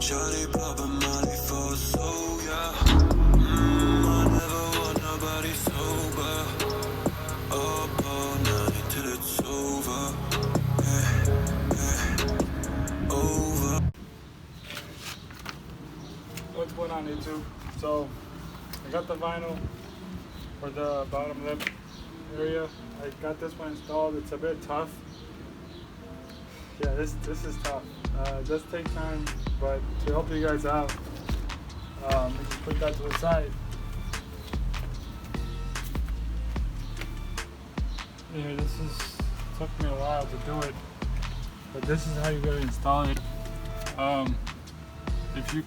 Shawty poppin' Molly for so, yeah. I never want nobody sober. Up all night till it's over. Over. What's going on, YouTube? So I got the vinyl for the bottom lip area. I got this one installed. It's a bit tough. Yeah, this is tough. It does take time, but to help you guys out, we just put that to the side. Yeah, took me a while to do it, but this is how you gotta install it. If you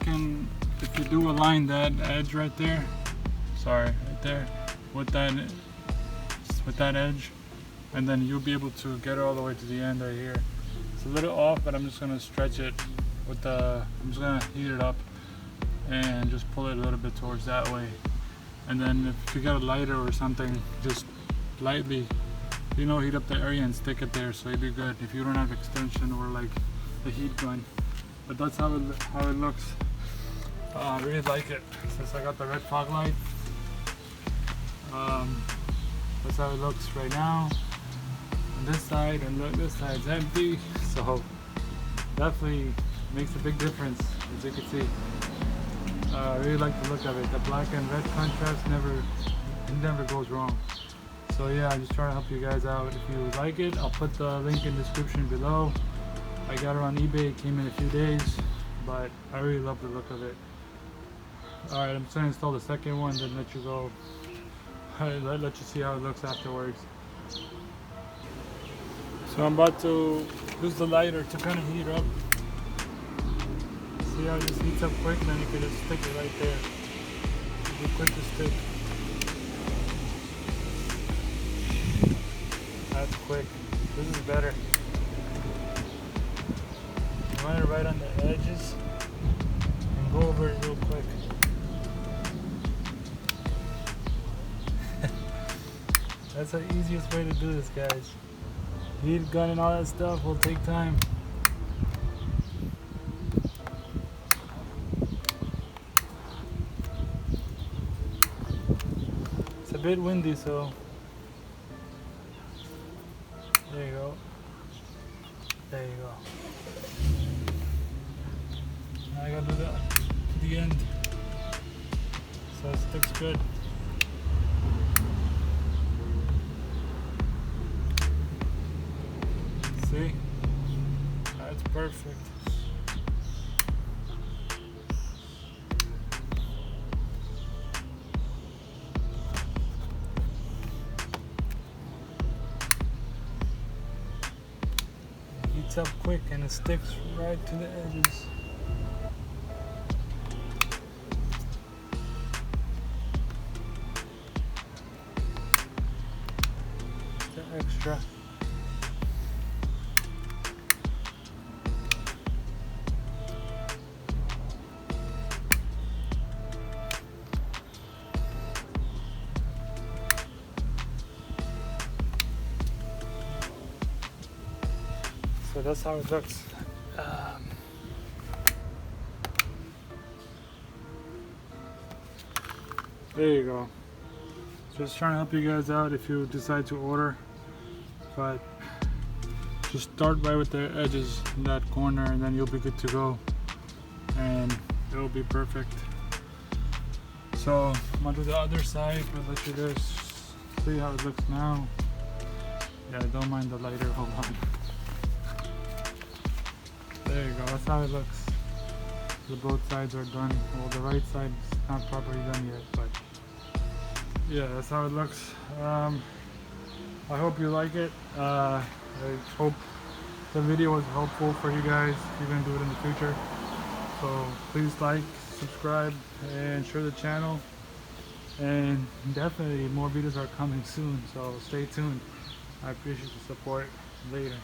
do align that edge right there, right there, with that edge, and then you'll be able to get it all the way to the end right here. It's a little off, but I'm just gonna stretch it I'm just gonna heat it up and just pull it a little bit towards that way. And then if you got a lighter or something, just lightly, heat up the area and stick it there, so you'll be good if you don't have extension or like the heat gun. But that's how it looks. I really like it since I got the red fog light. That's how it looks right now on this side, and look, this side's empty, so definitely makes a big difference, as you can see. I really like the look of it. The black and red contrast never goes wrong. So yeah, I'm just trying to help you guys out. If you like it, I'll put the link in the description below. I got it on eBay, it came in a few days, but I really love the look of it. Alright, I'm just going to install the second one, then let you go. Let you see how it looks afterwards. So I'm about to use the lighter to kind of heat up. See how it just heats up quick, and then you can just stick it right there. It'll be quick to stick. That's quick. This is better. Run it right on the edges and go over it real quick. That's the easiest way to do this, guys. Heat gun and all that stuff will take time. It's a bit windy, so there you go. There you go. Now I gotta do that to the end so it sticks good. See? That's perfect. It heats up quick and it sticks right to the edges. Just the extra. So that's how it looks. There you go. Just trying to help you guys out if you decide to order, but just start right with the edges in that corner, and then you'll be good to go, and it'll be perfect. So I'm gonna do the other side, but let you guys see how it looks now. Yeah, don't mind the lighter. Hold on. There you go, that's how it looks. Both sides are done. Well, the right side is not properly done yet, but yeah, that's how it looks. I hope you like it. I hope the video was helpful for you guys if you're going to do it in the future. So please like, subscribe, and share the channel. And definitely more videos are coming soon, so stay tuned. I appreciate the support. Later.